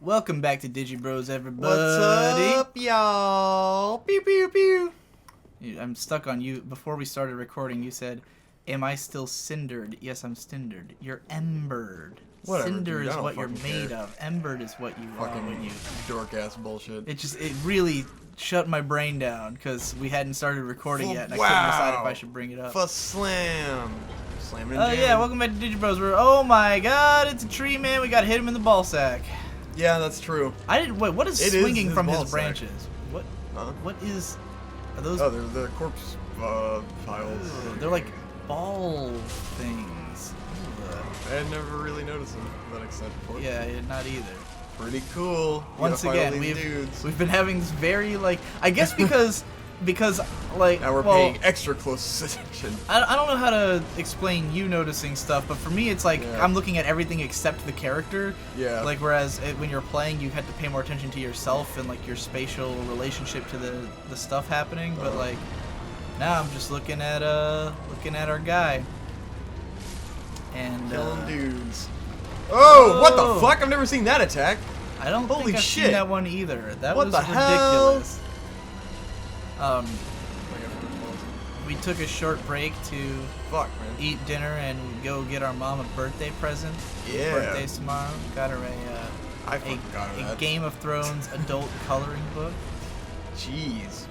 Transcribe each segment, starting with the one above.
Welcome back to Digi Bros, everybody. What's up, y'all? Pew pew pew. I'm stuck on you. Before we started recording, you said, "Am I still cindered?" Yes, I'm cindered. You're embered. Whatever, Cinder dude, is I what don't you're fucking made care. of. Embered is what you are when you. Dork ass bullshit. It really shut my brain down because we hadn't started recording yet, and I Wow. couldn't decide if I should bring it up. For slam. Slamming and Oh jamming. yeah, welcome back to Digi Bros. Oh my God, it's a tree man. We got to hit him in the ball sack. Yeah, that's true. I didn't. Wait, what is It is swinging his from ball his sack. branches? What? Huh? What is? Are those? Oh, they're the corpse piles. They're like ball things. Ugh. I had never really noticed them to that extent before. Yeah, not either. Pretty cool. You Once gotta fight all again, these dudes. we've been having this very I guess because like Now we're well, paying extra close attention. I don't know how to explain you noticing stuff, but for me it's like Yeah. I'm looking at everything except the character. Yeah. Like whereas when you're playing, you have to pay more attention to yourself and like your spatial relationship to the stuff happening. But like now I'm just looking at our guy. And Killing dudes. Oh, what the fuck? I've never seen that attack. I don't Holy think I've shit. seen that one either. That What was the ridiculous. We took a short break to Fuck, man. eat dinner and go get our mom a birthday present. Yeah. Birthday's tomorrow. Got her I fucking got a that. Game of Thrones adult coloring book. Jeez.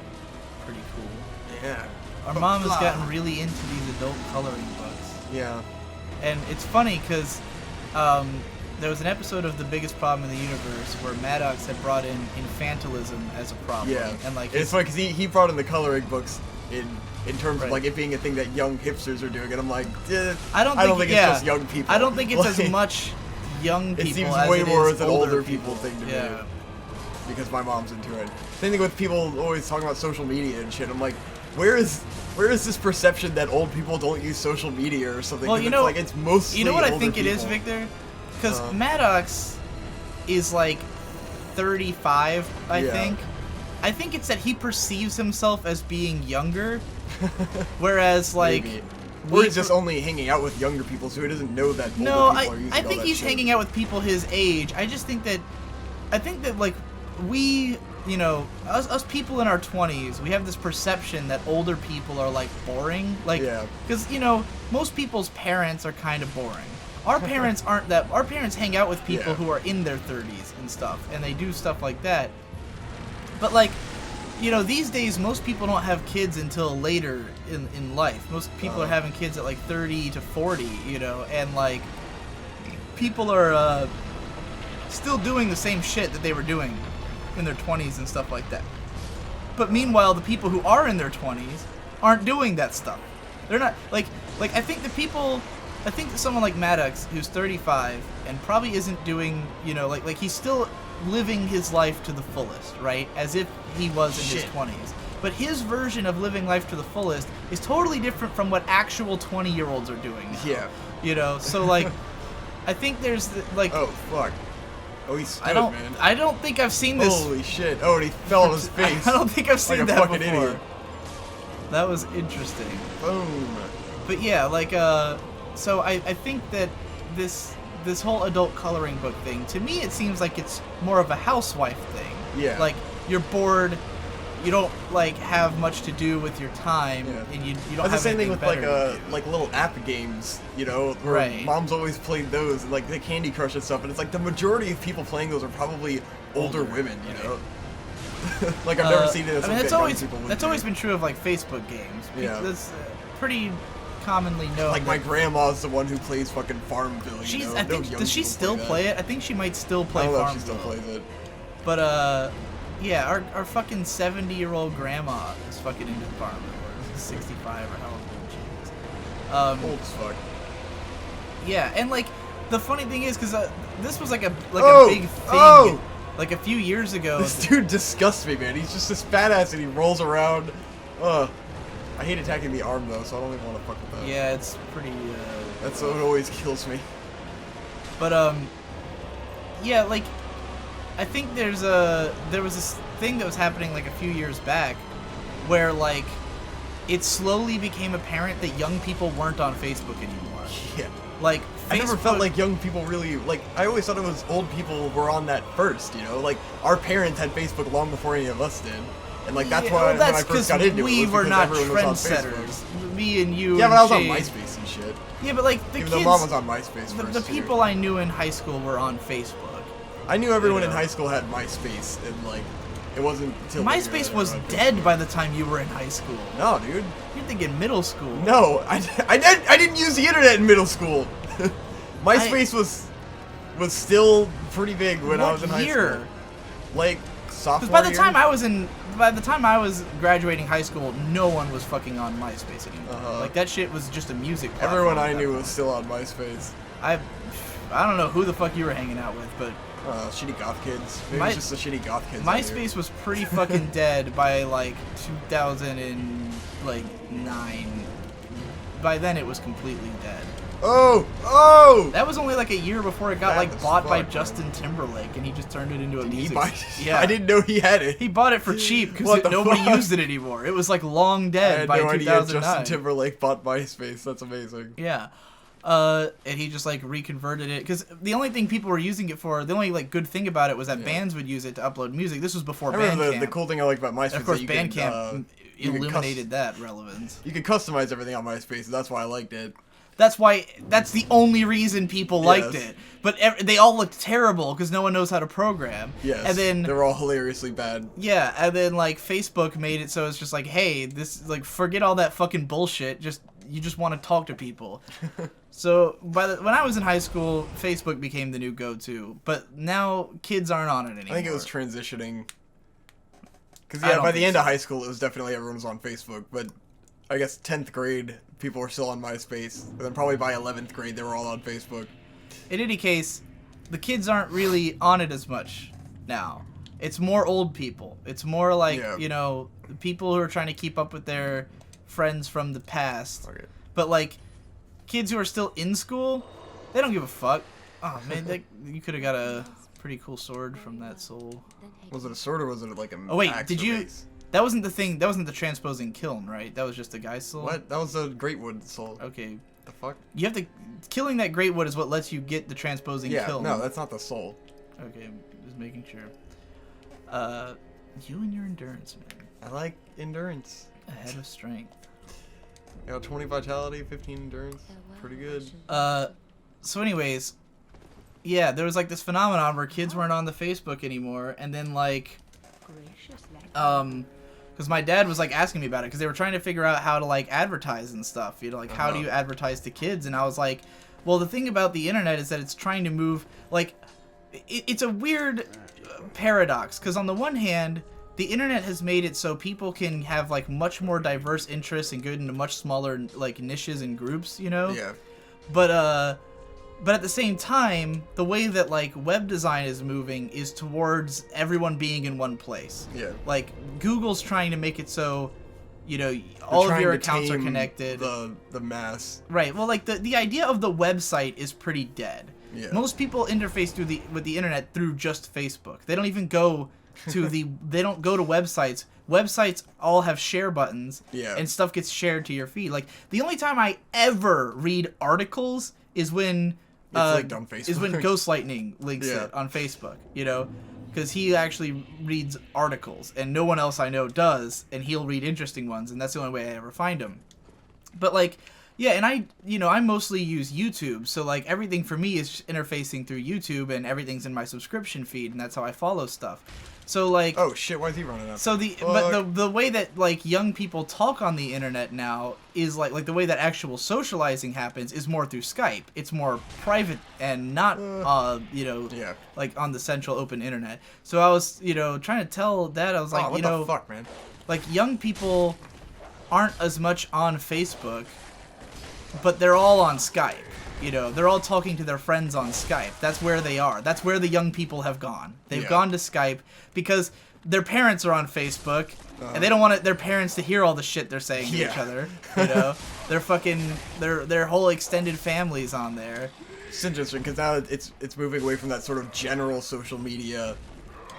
Pretty cool. Yeah. Our mom has Blah. gotten really into these adult coloring books. Yeah. And it's funny because there was an episode of The Biggest Problem in the Universe where Maddox had brought in infantilism as a problem. Yeah. And like it's funny because he brought in the coloring books in terms Right. of like it being a thing that young hipsters are doing, and I'm like, I don't think it's just young people. I don't think it's as Like, much young people It seems as way it more is as an older people thing to me. Yeah. Because my mom's into it. Same thing with people always talking about social media and shit. I'm like, where is this perception that old people don't use social media or something? Well, 'Cause you it's know, like it's mostly you know what I older think it is, people. Victor? Because Maddox is like 35, I Yeah. think. I think it's that he perceives himself as being younger, whereas like Maybe. we Or he's just only hanging out with younger people, so he doesn't know that older No, people are using I all think that he's shit. hanging out with people his age. I think that like we, you know, us people in our 20s, we have this perception that older people are like boring, like Yeah. because you know most people's parents are kind of boring. Our parents aren't that. Our parents hang out with people Yeah. who are in their 30s and stuff, and they do stuff like that. But like, you know, these days most people don't have kids until later in life. Most people are having kids at like 30 to 40, you know, and like people are still doing the same shit that they were doing in their 20s and stuff like that. But meanwhile, the people who are in their 20s aren't doing that stuff. They're not like I think that someone like Maddox, who's 35 and probably isn't doing, you know, like he's still living his life to the fullest, right? As if he was in his 20s. But his version of living life to the fullest is totally different from what actual 20-year-olds are doing now. Yeah. You know, so like I think there's like Oh fuck. Oh, he stood, man. I don't think I've seen this. Holy shit. Oh, and he fell on his face. I don't think I've seen like a that fucking before. idiot. That was interesting. Boom. But yeah, like so I think that this whole adult coloring book thing, to me it seems like it's more of a housewife thing. Yeah. Like you're bored, you don't like have much to do with your time, Yeah. and you don't That's have the same thing anything with better to do. like little app games, you know, where Right. mom's always played those, and like the Candy Crush and stuff, and it's like the majority of people playing those are probably older women, you know. Like I've never seen it as I mean, something young people would that's do. always been true of like Facebook games. Yeah. That's pretty commonly known. Like my that grandma's the one who plays fucking Farmville. she's. You know? I No think young does she people still that. play it? I think she might still play I don't know if Farmville. she still plays it. But yeah, our fucking 70-year-old grandma is fucking into Farmville, or 65 or however old she is. Old as fuck. Yeah, and like the funny thing is, because this was like a Oh! big thing, Oh! like a few years ago. This dude disgusts me, man. He's just this fat ass and he rolls around. I hate attacking the arm though, so I don't even want to fuck with that. Yeah, it's pretty. That's what always kills me. But yeah, like I think there was this thing that was happening like a few years back, where like it slowly became apparent that young people weren't on Facebook anymore. Yeah. Like I never felt Facebook- like young people really, like, I always thought it was old people were on that first, you know? Like, our parents had Facebook long before any of us did. And, like, that's why when I first got into it, we was were because not everyone was on Facebook. trendsetters. Me and you. Yeah, and but I was on Shane. MySpace and shit. Yeah, but like the Even kids, though mom was on MySpace the first, too. people I knew in high school were on Facebook. I knew everyone You in know. high school had MySpace, and, like, it wasn't until... MySpace was dead by the time you were in high school. No, dude. You're thinking middle school. No, I didn't use the internet in middle school. MySpace was still pretty big when I was in high school. Like sophomore Because year? by the time I was graduating high school, no one was fucking on MySpace anymore. Uh-huh. Like that shit was just a music platform. Everyone at I that knew point. was still on MySpace. I don't know who the fuck you were hanging out with, but Shitty goth kids. Maybe My- it's just the shitty goth kids. I knew. MySpace was pretty fucking dead by like 2009. By then, it was completely dead. Oh! That was only like a year before it got That like was bought by fucked, Justin Timberlake, and he just turned it into a Did he music. buy? Yeah, I didn't know he had it. He bought it for cheap because What the nobody fuck? used it anymore. It was like long I dead had by no idea 2009. Justin Timberlake bought MySpace. That's amazing. Yeah. And he just like reconverted it because the only thing people were using it for, the only like good thing about it was that bands would use it to upload music. This was before I remember Bandcamp. the cool thing I liked about MySpace. And of course, that you Bandcamp could, you could illuminated that relevance. You could customize everything on MySpace, and that's why I liked it. That's the only reason people liked Yes. it. But they all looked terrible because no one knows how to program. Yes, And then they were all hilariously bad. yeah, and then like Facebook made it so it's just like, hey, this like forget all that fucking bullshit. You just want to talk to people. So when I was in high school, Facebook became the new go-to. But now kids aren't on it anymore. I think it was transitioning. Because I yeah, don't by the think end so. of high school, it was definitely everyone was on Facebook. But I guess 10th grade, people were still on MySpace. And then probably by 11th grade, they were all on Facebook. In any case, the kids aren't really on it as much now. It's more old people. It's more like, Yeah. you know, people who are trying to keep up with their friends from the past. Okay. But like kids who are still in school, they don't give a fuck. Oh man, you could have got a pretty cool sword from that soul. Was it a sword or was it like a Oh wait, axe did or you? mace? That wasn't the thing. That wasn't the transposing kiln, right? That was just a guy's soul. What? That was a Greatwood soul. Okay, The fuck? you have to killing that great wood is what lets you get the transposing Yeah, kiln. no, that's not the soul. Okay, just making sure. You and your endurance, man. I like endurance. Ahead of strength. I got 20 vitality, 15 endurance. Pretty good. So anyways, yeah, there was like this phenomenon where kids weren't on the Facebook anymore, and then like, because my dad was like asking me about it because they were trying to figure out how to like advertise and stuff, you know, like how do you advertise to kids? And I was like, well, the thing about the internet is that it's trying to move, like, it's a weird paradox because on the one hand, the internet has made it so people can have like much more diverse interests and go into much smaller like niches and groups, you know. Yeah. But at the same time, the way that like web design is moving is towards everyone being in one place. Yeah. Like Google's trying to make it so, you know, all of your accounts are connected. The mass. Right. Well, like the idea of the website is pretty dead. Yeah. Most people interface with the internet through just Facebook. They don't even go to they don't go to websites. Websites all have share buttons. Yeah. And stuff gets shared to your feed. Like the only time I ever read articles is when linked on Facebook. is when Ghost Lightning links Yeah. it on Facebook, you know, because he actually reads articles and no one else I know does, and he'll read interesting ones, and that's the only way I ever find them. But like, yeah, and I mostly use YouTube, so like everything for me is just interfacing through YouTube, and everything's in my subscription feed, and that's how I follow stuff. So like, Oh shit! Why is he running up? so the way that like young people talk on the internet now is like the way that actual socializing happens is more through Skype. It's more private and not you know, Yeah. like on the central open internet. So I was, you know, trying to tell Dad, I was like, Oh, what you know, the fuck, man? like young people aren't as much on Facebook, but they're all on Skype. You know, they're all talking to their friends on Skype. That's where they are. That's where the young people have gone. They've Yeah. gone to Skype because their parents are on Facebook, and they don't want their parents to hear all the shit they're saying to each Yeah. other. You know, they're fucking their whole extended families on there. It's interesting because now it's moving away from that sort of general social media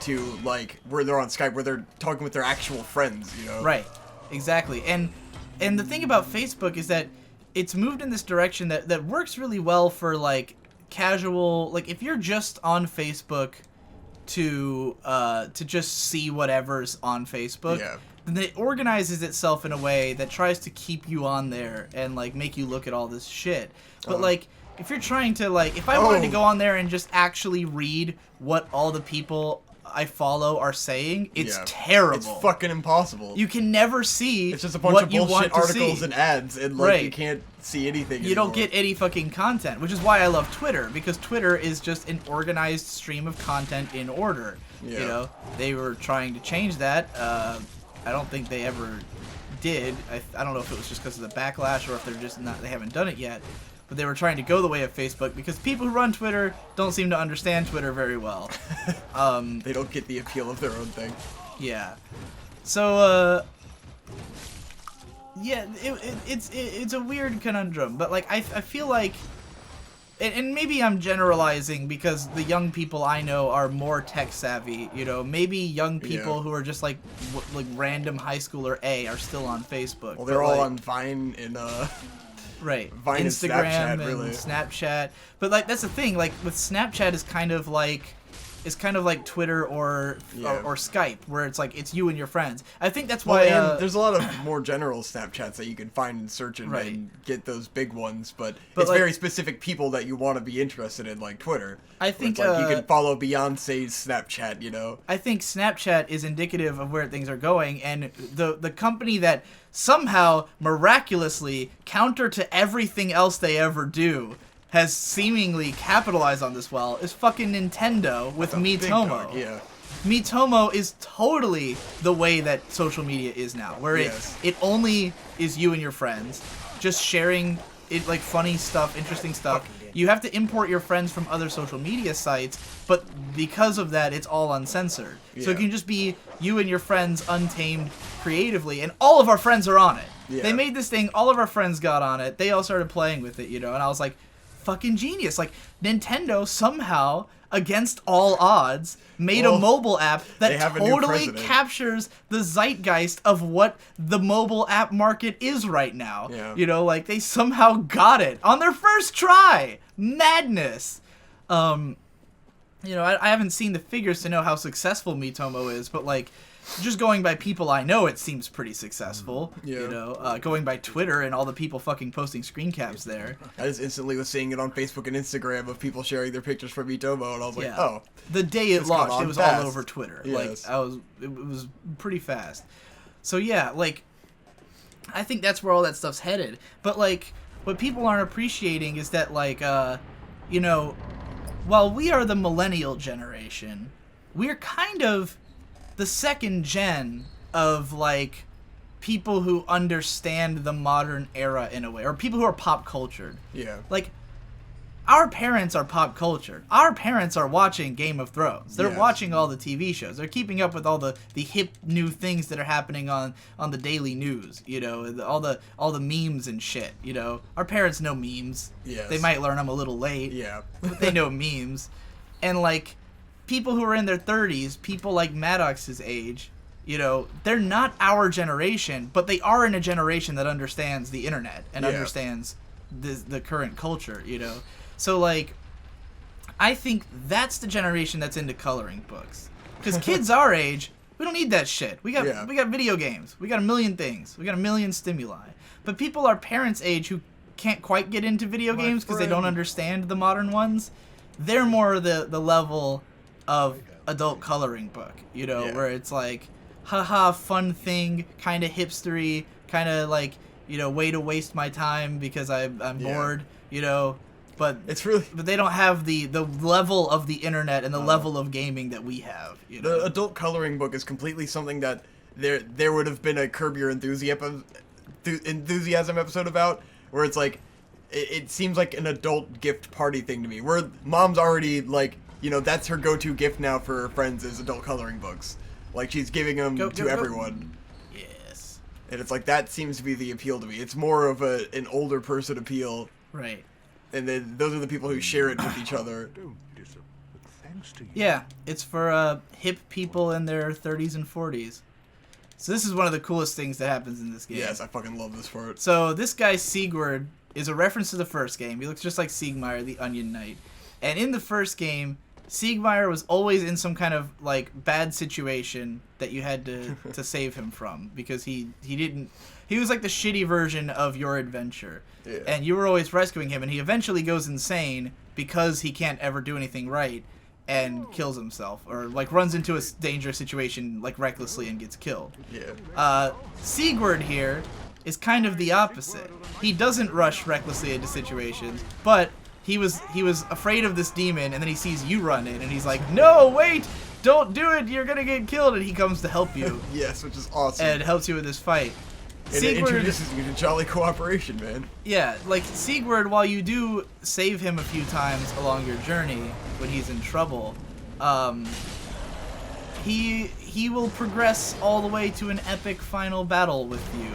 to like where they're on Skype, where they're talking with their actual friends. You know. Right. Exactly. And the thing about Facebook is that it's moved in this direction that works really well for like casual, like if you're just on Facebook to just see whatever's on Facebook, then it organizes itself in a way that tries to keep you on there and like make you look at all this shit. But like if you're trying to like, if I wanted to go on there and just actually read what all the people I follow are saying, it's terrible. It's fucking impossible. You can never see. It's just a bunch of bullshit articles and ads, and like you can't see anything. You don't get any fucking content, which is why I love Twitter, because Twitter is just an organized stream of content in order. You know, they were trying to change that. I don't think they ever did. I don't know if it was just because of the backlash or if they're just not. They haven't done it yet. But they were trying to go the way of Facebook because people who run Twitter don't seem to understand Twitter very well. They don't get the appeal of their own thing. Yeah. So, yeah, it's a weird conundrum. But, like, I feel like... And maybe I'm generalizing because the young people I know are more tech savvy, you know. Maybe young people who are just, like random high schooler A are still on Facebook. Well, they're all on Vine and, Right. Vine Instagram and Snapchat, really. And Snapchat. But like that's the thing, like with Snapchat is kind of like Twitter or Skype, where it's like it's you and your friends. I think that's why there's a lot of more general Snapchats that you can find and search and get those big ones, but it's like, very specific people that you want to be interested in, like Twitter. I think like you can follow Beyonce's Snapchat, you know. I think Snapchat is indicative of where things are going, and the company that somehow miraculously, counter to everything else they ever do, has seemingly capitalized on this well is fucking Nintendo with Miitomo. Miitomo is totally the way that social media is now, where it only is you and your friends just sharing it, like funny stuff, interesting stuff. You have to import your friends from other social media sites, but because of that, it's all uncensored. So it can just be you and your friends untamed creatively, and all of our friends are on it. They made this thing, all of our friends got on it, they all started playing with it, you know, and I was like, fucking genius. Like, Nintendo somehow, against all odds, made a mobile app that totally captures the zeitgeist of what the mobile app market is right now. You know, like, they somehow got it on their first try. Madness. You know, I haven't seen the figures to know how successful Miitomo is, but, like, just going by people I know, it seems pretty successful. You know, going by Twitter and all the people fucking posting screen caps there. I just instantly was seeing it on Facebook and Instagram of people sharing their pictures from Miitomo, and I was like, oh. The day it launched, it was all over Twitter. Yes. Like, it was pretty fast. So yeah, like, I think that's where all that stuff's headed. But like, what people aren't appreciating is that, like, you know, while we are the millennial generation, we're kind of the second gen of, like, people who understand the modern era in a way, or people who are pop cultured. Like, our parents are pop cultured. Our parents are watching Game of Thrones. They're watching all the TV shows. They're keeping up with all the hip new things that are happening on the daily news, you know, all the memes and shit, you know. Our parents know memes. They might learn them a little late. But they know memes. And, like, people who are in their 30s, people like Maddox's age, you know, they're not our generation, but they are in a generation that understands the internet and understands the current culture, you know. So, like, I think that's the generation that's into coloring books. Because kids our age, we don't need that shit. We got video games. We got a million things. We got a million stimuli. But people our parents' age who can't quite get into video games because they don't understand the modern ones, they're more the level of adult coloring book, you know, where it's like, haha, fun thing, kind of hipstery, kind of like, you know, way to waste my time because I'm bored, you know, but they don't have the level of the internet and the level of gaming that we have. You know? The adult coloring book is completely something that there would have been a Curb Your Enthusiasm episode about, where it's like, it seems like an adult gift party thing to me, where mom's already like, you know, that's her go-to gift now for her friends is adult coloring books. Like, she's giving them to everyone. Yes. And it's like, that seems to be the appeal to me. It's more of an older person appeal. Right. And then those are the people who share it with each other. Yeah, it's for hip people in their 30s and 40s. So this is one of the coolest things that happens in this game. Yes, I fucking love this part. So this guy, Siegward, is a reference to the first game. He looks just like Siegmeyer, the Onion Knight. And in the first game, Siegmeyer was always in some kind of like bad situation that you had to save him from, because he was like the shitty version of your adventure. Yeah. And you were always rescuing him, and he eventually goes insane because he can't ever do anything right and kills himself, or like runs into a dangerous situation like recklessly and gets killed. Yeah. Siegward here is kind of the opposite. He doesn't rush recklessly into situations, but he was afraid of this demon, and then he sees you run in, and he's like, "No, wait! Don't do it! You're gonna get killed!" And he comes to help you. Yes, which is awesome. And helps you with this fight. And it introduces you to jolly cooperation, man. Yeah, like Siegward, while you do save him a few times along your journey when he's in trouble, he will progress all the way to an epic final battle with you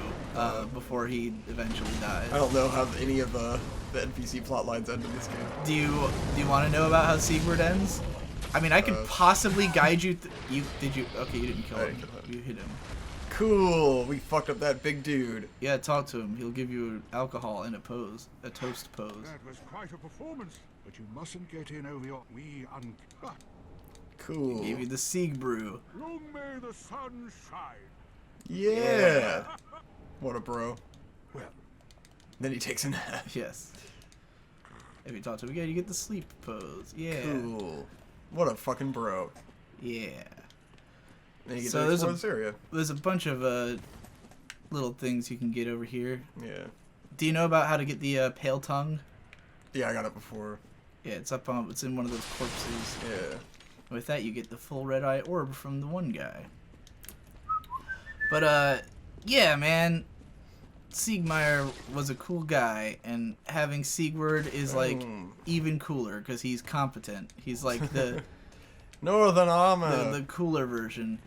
before he eventually dies. I don't know how any of the NPC plot lines end in this game. Do you want to know about how Siegward ends? I mean, I could possibly guide you. You didn't kill him. You hit him. Cool. We fucked up that big dude. Yeah, talk to him. He'll give you alcohol and a toast pose. That was quite a performance, but you mustn't get in over your Cool. He gave you the Sieg brew. Long may the sun shine. Yeah. What a bro. Well, then he takes a nap. Yes. If you talk to him again, you get the sleep pose. Yeah. Cool. What a fucking bro. Yeah. Then you get So to explore this area. There's a bunch of little things you can get over here. Yeah. Do you know about how to get the pale tongue? Yeah, I got it before. Yeah, it's up on. It's in one of those corpses. Yeah. With that, you get the full red eye orb from the one guy. But yeah, man. Siegmeyer was a cool guy, and having Siegward is like even cooler because he's competent. He's like the Northern Armor. the cooler version.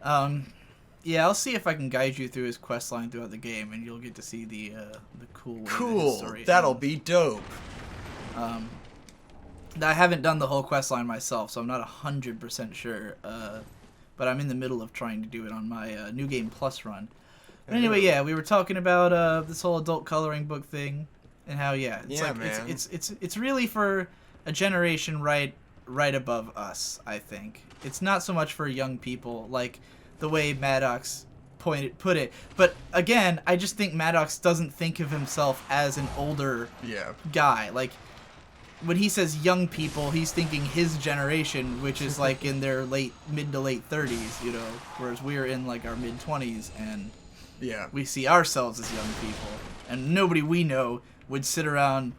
Yeah, I'll see if I can guide you through his questline throughout the game, and you'll get to see the cool way that his Cool. story That'll ends. be dope. I haven't done the whole questline myself, so I'm not 100% sure. But I'm in the middle of trying to do it on my New Game Plus run. But anyway, yeah, we were talking about this whole adult coloring book thing, and how it's really for a generation right above us. I think it's not so much for young people, like the way Maddox put it. But again, I just think Maddox doesn't think of himself as an older guy. Like when he says young people, he's thinking his generation, which is like in their mid to late 30s, you know, whereas we're in like our mid 20s, and we see ourselves as young people, and nobody we know would sit around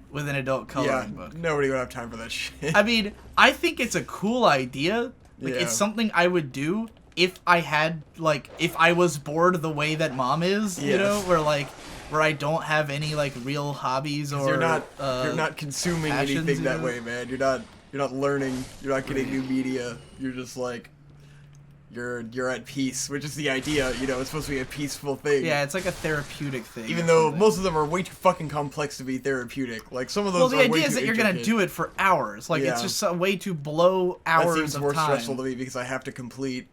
with an adult coloring book. Nobody would have time for that shit. I mean, I think it's a cool idea. Like, it's something I would do if I had, like, if I was bored the way that Mom is, you know, where I don't have any like real hobbies or you're not consuming anything that way, man. You're not learning. You're not getting new media. You're just like you're at peace, which is the idea. You know, it's supposed to be a peaceful thing. Yeah, it's like a therapeutic thing. Even though most of them are way too fucking complex to be therapeutic. Like some of those. Well, the idea is that you're gonna do it for hours. Like it's just a way to blow hours of time. That seems more stressful to me because I have to complete.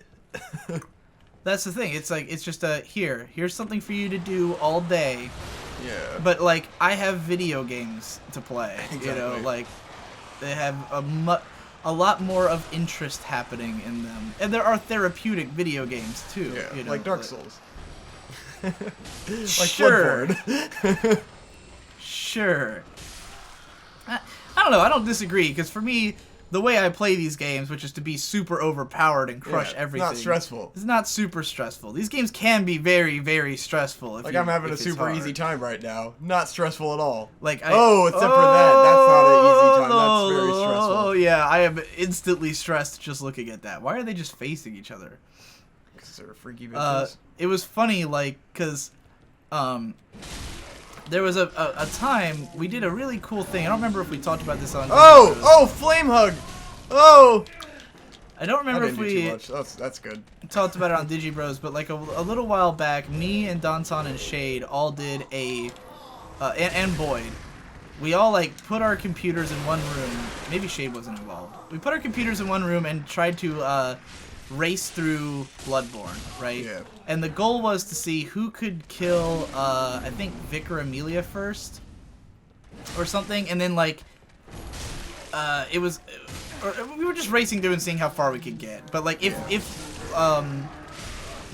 That's the thing. It's like it's just here's something for you to do all day. Yeah. But like I have video games to play. Exactly. You know, like they have a lot more of interest happening in them, and there are therapeutic video games too. Yeah, you know, like Dark Souls. Like sure. Bloodborne. Sure. I don't know. I don't disagree, because for me, the way I play these games, which is to be super overpowered and crush everything. It's not stressful. It's not super stressful. These games can be very, very stressful. Like I'm having a super easy time right now. Not stressful at all. Like except for that. That's not an easy time. That's very stressful. Oh yeah, I am instantly stressed just looking at that. Why are they just facing each other? Because they're freaky bitches. It was funny, like, because there was a time we did a really cool thing. I don't remember if we talked about this on. Oh, flame hug. Oh. I don't remember if we do too much. That's good. talked about it on Digi Bros, but like a little while back, me and Danton and Shade all did and Boyd. We all like put our computers in one room. Maybe Shade wasn't involved. We put our computers in one room and tried to race through Bloodborne, right? Yeah. And the goal was to see who could kill, I think, Vic or Amelia first. or something, and then like it was, or we were just racing through and seeing how far we could get. But like if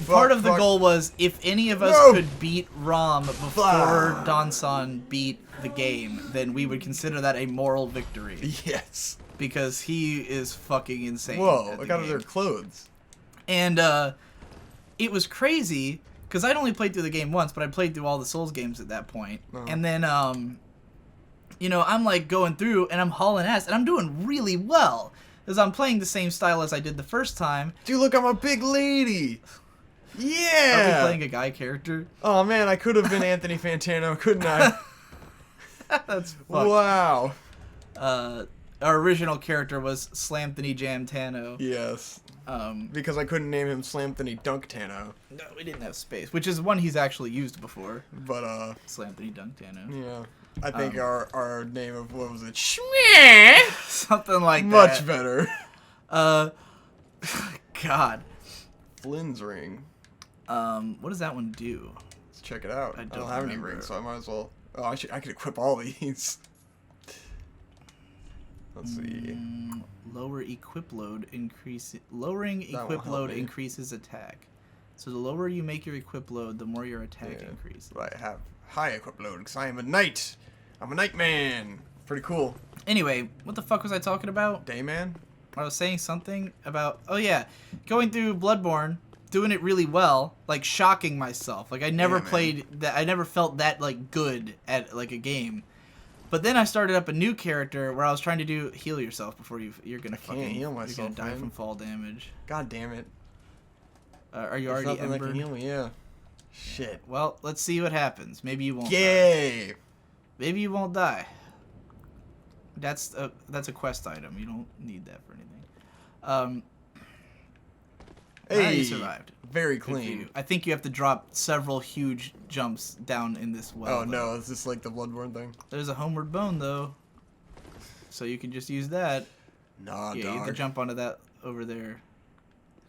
part of the goal was if any of us could beat Rom before Dansan beat the game, then we would consider that a moral victory. Yes. Because he is fucking insane. Whoa! Look at their clothes. And it was crazy because I'd only played through the game once, but I played through all the Souls games at that point. And then you know, I'm like going through and I'm hauling ass and I'm doing really well because I'm playing the same style as I did the first time. Dude, look, I'm a big lady. Yeah. Are we playing a guy character? Oh man, I could have been Anthony Fantano, couldn't I? That's fucked. Wow. Our original character was Slamthony Jam Tano. Yes. Because I couldn't name him Slamthony Dunk Tano. No, we didn't have space, which is one he's actually used before. But Slamthony Dunk Tano. yeah. I think our name of what was it? Something like Much that. better. God. Flynn's ring. What does that one do? Let's check it out. I don't have any remember. rings, so I might as well. Oh, I could equip all these. Let's see. Lower equip load lowering equip load increases attack. So the lower you make your equip load, the more your attack increases. But I have high equip load because I am a knight. I'm a knight man. Pretty cool. Anyway, what the fuck was I talking about? Dayman? I was saying something about, oh yeah, going through Bloodborne, doing it really well, like shocking myself. Like I never played that, I never felt that like good at like a game. But then I started up a new character where I was trying to do heal yourself before you're gonna fucking heal myself, you're gonna die man. from fall damage. God damn it. Are you There's already nothing that Ember? can heal me, yeah. Shit. Well, let's see what happens. Maybe you won't. Yay! Die. Maybe you won't die. That's a quest item. You don't need that for anything. Hey, you survived. Very Good for clean. you. I think you have to drop several huge jumps down in this well. Oh no, is this like the Bloodborne thing? There's a homeward bone though, so you can just use that. Nah, Yeah, you have to dog. jump onto that over there.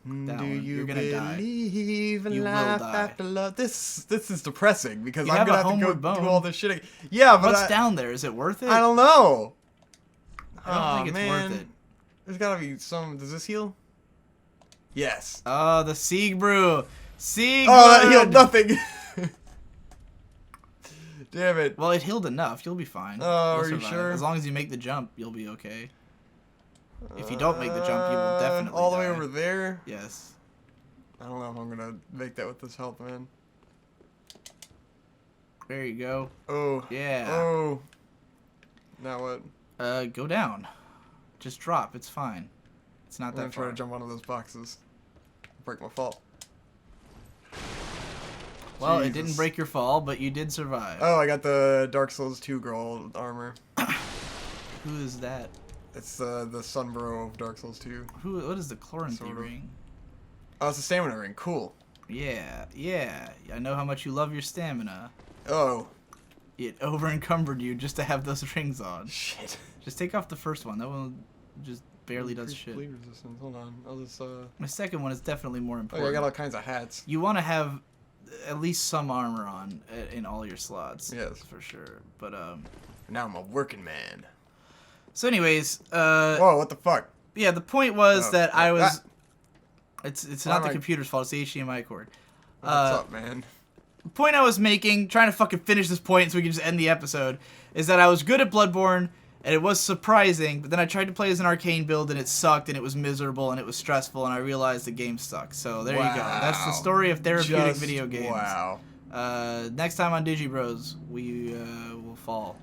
Do one. you You're gonna die. believe in You will life die. after love? This is depressing because You I'm have gonna a have to go homeward bone. do all this shit again. Yeah, but What's down there? Is it worth it? I don't know. I don't think it's man. worth it. There's gotta be some. Does this heal? Yes. Oh, the Siegward. Siegward. Oh, that healed nothing. Damn it. Well, it healed enough. You'll be fine. Oh, You'll are you survive. sure? As long as you make the jump, you'll be okay. If you don't make the jump, you will definitely all the die. way over there. Yes. I don't know if I'm gonna make that with this health, man. There you go. Oh. Yeah. Oh. Now what? Go down. Just drop. It's fine. It's not I'm gonna that try far. to jump onto those boxes. Break my fall. Well, it Jesus. didn't break your fall, but you did survive. Oh, I got the Dark Souls 2 girl armor. Who is that? It's the Sunbro of Dark Souls 2. What is the Chloranthy Sort of. ring? Oh, it's a stamina ring. Cool. Yeah, yeah. I know how much you love your stamina. Oh. It over encumbered you just to have those rings on. Shit. Just take off the first one. That one just barely does Increased shit. bleed resistance. Hold on. I'll just The second one is definitely more Oh, important. yeah, I got all kinds of hats. You want to have at least some armor on in all your slots. Yes. For sure. But Now I'm a working man. so anyways, Whoa, what the fuck? yeah, the point was that I was it's Why not am the I- computer's fault, it's the HDMI cord. What's up, man? The point I was making, trying to fucking finish this point so we can just end the episode, is that I was good at Bloodborne, and it was surprising, but then I tried to play as an arcane build, and it sucked, and it was miserable, and it was stressful, and I realized the game sucked. So there you go. That's the story of therapeutic Just video games. Wow. Next time on Digi Bros, we will fall.